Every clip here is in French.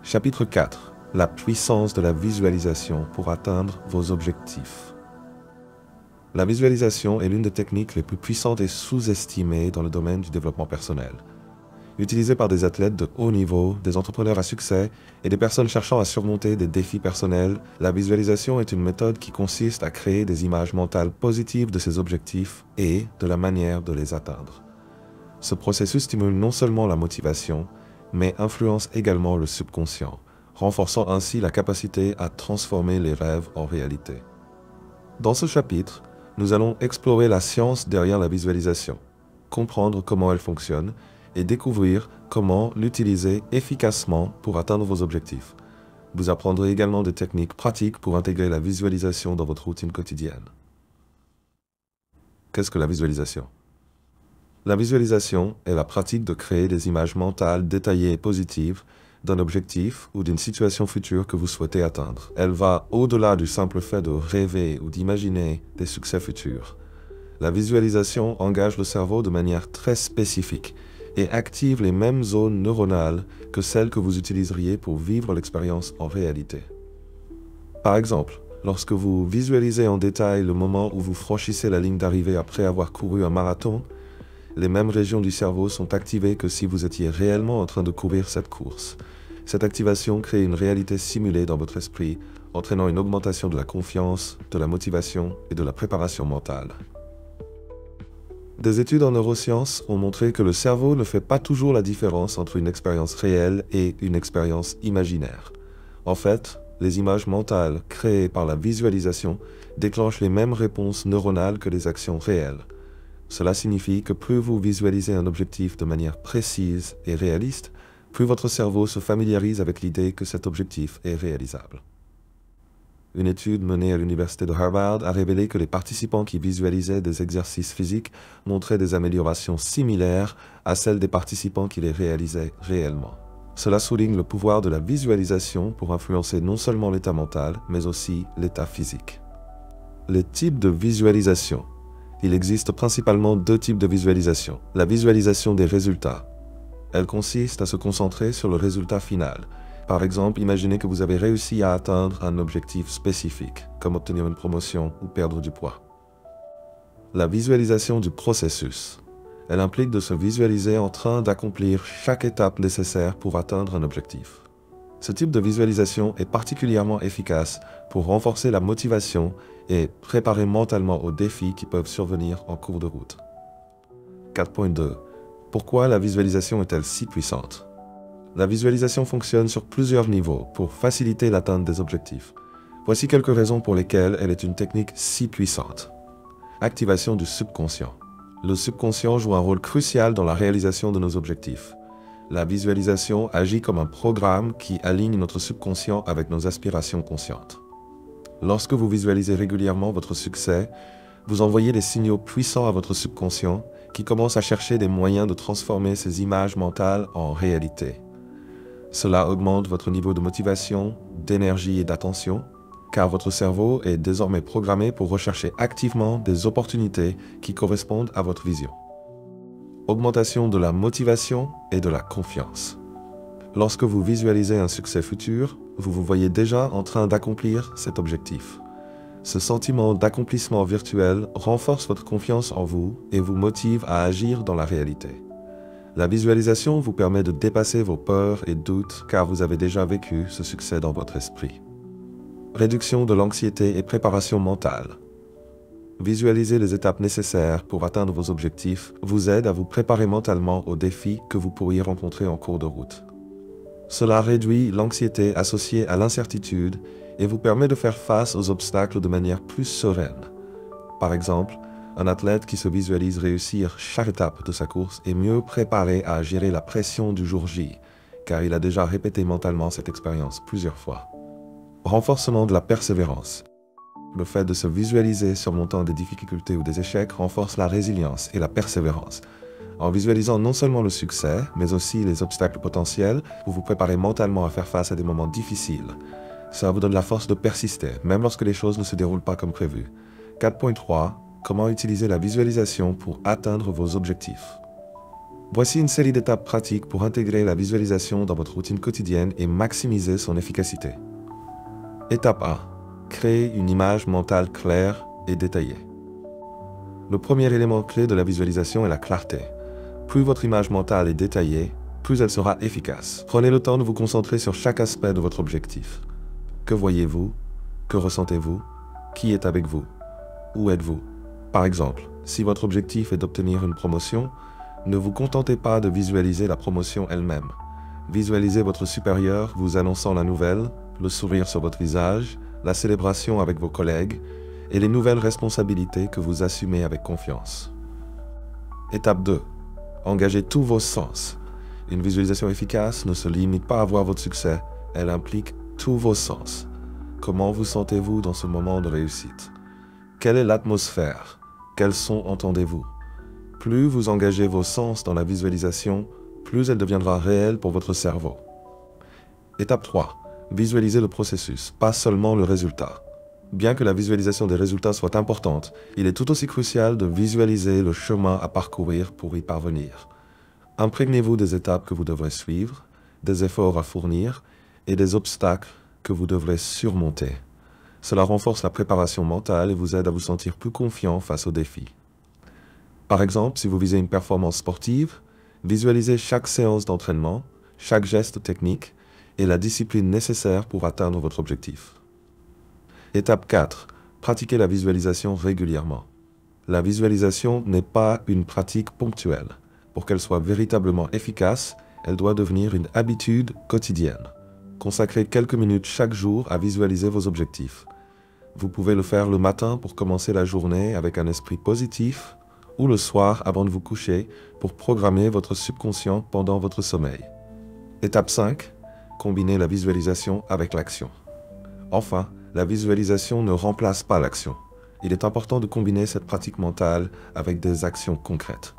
Chapitre 4. La puissance de la visualisation pour atteindre vos objectifs. La visualisation est l'une des techniques les plus puissantes et sous-estimées dans le domaine du développement personnel. Utilisée par des athlètes de haut niveau, des entrepreneurs à succès et des personnes cherchant à surmonter des défis personnels, la visualisation est une méthode qui consiste à créer des images mentales positives de ses objectifs et de la manière de les atteindre. Ce processus stimule non seulement la motivation, mais influence également le subconscient, renforçant ainsi la capacité à transformer les rêves en réalité. Dans ce chapitre, nous allons explorer la science derrière la visualisation, comprendre comment elle fonctionne et découvrir comment l'utiliser efficacement pour atteindre vos objectifs. Vous apprendrez également des techniques pratiques pour intégrer la visualisation dans votre routine quotidienne. Qu'est-ce que la visualisation ? La visualisation est la pratique de créer des images mentales détaillées et positives d'un objectif ou d'une situation future que vous souhaitez atteindre. Elle va au-delà du simple fait de rêver ou d'imaginer des succès futurs. La visualisation engage le cerveau de manière très spécifique et active les mêmes zones neuronales que celles que vous utiliseriez pour vivre l'expérience en réalité. Par exemple, lorsque vous visualisez en détail le moment où vous franchissez la ligne d'arrivée après avoir couru un marathon, les mêmes régions du cerveau sont activées que si vous étiez réellement en train de courir cette course. Cette activation crée une réalité simulée dans votre esprit, entraînant une augmentation de la confiance, de la motivation et de la préparation mentale. Des études en neurosciences ont montré que le cerveau ne fait pas toujours la différence entre une expérience réelle et une expérience imaginaire. En fait, les images mentales créées par la visualisation déclenchent les mêmes réponses neuronales que les actions réelles. Cela signifie que plus vous visualisez un objectif de manière précise et réaliste, plus votre cerveau se familiarise avec l'idée que cet objectif est réalisable. Une étude menée à l'université de Harvard a révélé que les participants qui visualisaient des exercices physiques montraient des améliorations similaires à celles des participants qui les réalisaient réellement. Cela souligne le pouvoir de la visualisation pour influencer non seulement l'état mental, mais aussi l'état physique. Les types de visualisation. Il existe principalement deux types de visualisation. La visualisation des résultats. Elle consiste à se concentrer sur le résultat final. Par exemple, imaginez que vous avez réussi à atteindre un objectif spécifique, comme obtenir une promotion ou perdre du poids. La visualisation du processus. Elle implique de se visualiser en train d'accomplir chaque étape nécessaire pour atteindre un objectif. Ce type de visualisation est particulièrement efficace pour renforcer la motivation et préparer mentalement aux défis qui peuvent survenir en cours de route. 4.2. Pourquoi la visualisation est-elle si puissante ? La visualisation fonctionne sur plusieurs niveaux pour faciliter l'atteinte des objectifs. Voici quelques raisons pour lesquelles elle est une technique si puissante. Activation du subconscient. Le subconscient joue un rôle crucial dans la réalisation de nos objectifs. La visualisation agit comme un programme qui aligne notre subconscient avec nos aspirations conscientes. Lorsque vous visualisez régulièrement votre succès, vous envoyez des signaux puissants à votre subconscient qui commence à chercher des moyens de transformer ces images mentales en réalité. Cela augmente votre niveau de motivation, d'énergie et d'attention, car votre cerveau est désormais programmé pour rechercher activement des opportunités qui correspondent à votre vision. Augmentation de la motivation et de la confiance. Lorsque vous visualisez un succès futur, vous vous voyez déjà en train d'accomplir cet objectif. Ce sentiment d'accomplissement virtuel renforce votre confiance en vous et vous motive à agir dans la réalité. La visualisation vous permet de dépasser vos peurs et doutes car vous avez déjà vécu ce succès dans votre esprit. Réduction de l'anxiété et préparation mentale. Visualiser les étapes nécessaires pour atteindre vos objectifs vous aide à vous préparer mentalement aux défis que vous pourriez rencontrer en cours de route. Cela réduit l'anxiété associée à l'incertitude et vous permet de faire face aux obstacles de manière plus sereine. Par exemple, un athlète qui se visualise réussir chaque étape de sa course est mieux préparé à gérer la pression du jour J, car il a déjà répété mentalement cette expérience plusieurs fois. Renforcement de la persévérance. Le fait de se visualiser surmontant des difficultés ou des échecs renforce la résilience et la persévérance. En visualisant non seulement le succès, mais aussi les obstacles potentiels, vous vous préparez mentalement à faire face à des moments difficiles. Ça vous donne la force de persister, même lorsque les choses ne se déroulent pas comme prévu. 4.3. Comment utiliser la visualisation pour atteindre vos objectifs ? Voici une série d'étapes pratiques pour intégrer la visualisation dans votre routine quotidienne et maximiser son efficacité. Étape 1. Créer une image mentale claire et détaillée. Le premier élément clé de la visualisation est la clarté. Plus votre image mentale est détaillée, plus elle sera efficace. Prenez le temps de vous concentrer sur chaque aspect de votre objectif. Que voyez-vous? Que ressentez-vous? Qui est avec vous? Où êtes-vous? Par exemple, si votre objectif est d'obtenir une promotion, ne vous contentez pas de visualiser la promotion elle-même. Visualisez votre supérieur vous annonçant la nouvelle, le sourire sur votre visage, la célébration avec vos collègues et les nouvelles responsabilités que vous assumez avec confiance. Étape 2. Engagez tous vos sens. Une visualisation efficace ne se limite pas à voir votre succès, elle implique tous vos sens. Comment vous sentez-vous dans ce moment de réussite? Quelle est l'atmosphère? Quels sons entendez-vous? Plus vous engagez vos sens dans la visualisation, plus elle deviendra réelle pour votre cerveau. Étape 3. Visualisez le processus, pas seulement le résultat. Bien que la visualisation des résultats soit importante, il est tout aussi crucial de visualiser le chemin à parcourir pour y parvenir. Imprégnez-vous des étapes que vous devrez suivre, des efforts à fournir et des obstacles que vous devrez surmonter. Cela renforce la préparation mentale et vous aide à vous sentir plus confiant face aux défis. Par exemple, si vous visez une performance sportive, visualisez chaque séance d'entraînement, chaque geste technique et la discipline nécessaire pour atteindre votre objectif. Étape 4. Pratiquez la visualisation régulièrement. La visualisation n'est pas une pratique ponctuelle. Pour qu'elle soit véritablement efficace, elle doit devenir une habitude quotidienne. Consacrez quelques minutes chaque jour à visualiser vos objectifs. Vous pouvez le faire le matin pour commencer la journée avec un esprit positif ou le soir avant de vous coucher pour programmer votre subconscient pendant votre sommeil. Étape 5. Combinez la visualisation avec l'action. Enfin, la visualisation ne remplace pas l'action. Il est important de combiner cette pratique mentale avec des actions concrètes.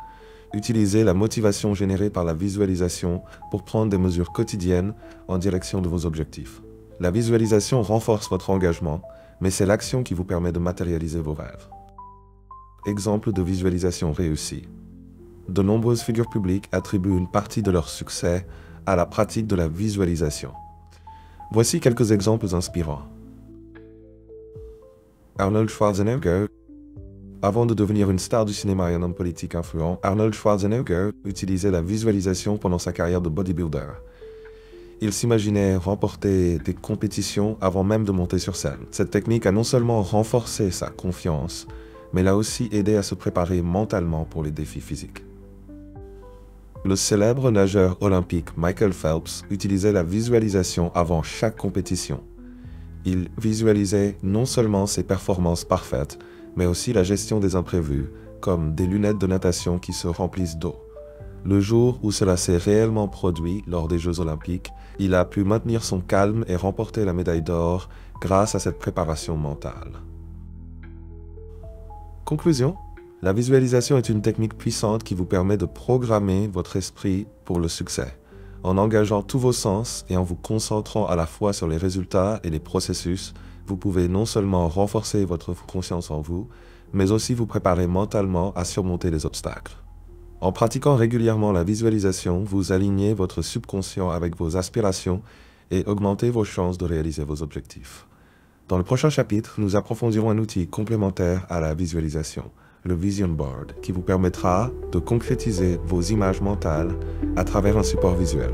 Utilisez la motivation générée par la visualisation pour prendre des mesures quotidiennes en direction de vos objectifs. La visualisation renforce votre engagement, mais c'est l'action qui vous permet de matérialiser vos rêves. Exemple de visualisation réussie. De nombreuses figures publiques attribuent une partie de leur succès à la pratique de la visualisation. Voici quelques exemples inspirants. Arnold Schwarzenegger. Avant de devenir une star du cinéma et un homme politique influent, Arnold Schwarzenegger utilisait la visualisation pendant sa carrière de bodybuilder. Il s'imaginait remporter des compétitions avant même de monter sur scène. Cette technique a non seulement renforcé sa confiance, mais l'a aussi aidé à se préparer mentalement pour les défis physiques. Le célèbre nageur olympique Michael Phelps utilisait la visualisation avant chaque compétition. Il visualisait non seulement ses performances parfaites, mais aussi la gestion des imprévus, comme des lunettes de natation qui se remplissent d'eau. Le jour où cela s'est réellement produit lors des Jeux olympiques, il a pu maintenir son calme et remporter la médaille d'or grâce à cette préparation mentale. Conclusion, la visualisation est une technique puissante qui vous permet de programmer votre esprit pour le succès. En engageant tous vos sens et en vous concentrant à la fois sur les résultats et les processus, vous pouvez non seulement renforcer votre confiance en vous, mais aussi vous préparer mentalement à surmonter les obstacles. En pratiquant régulièrement la visualisation, vous alignez votre subconscient avec vos aspirations et augmentez vos chances de réaliser vos objectifs. Dans le prochain chapitre, nous approfondirons un outil complémentaire à la visualisation, le Vision Board, qui vous permettra de concrétiser vos images mentales à travers un support visuel.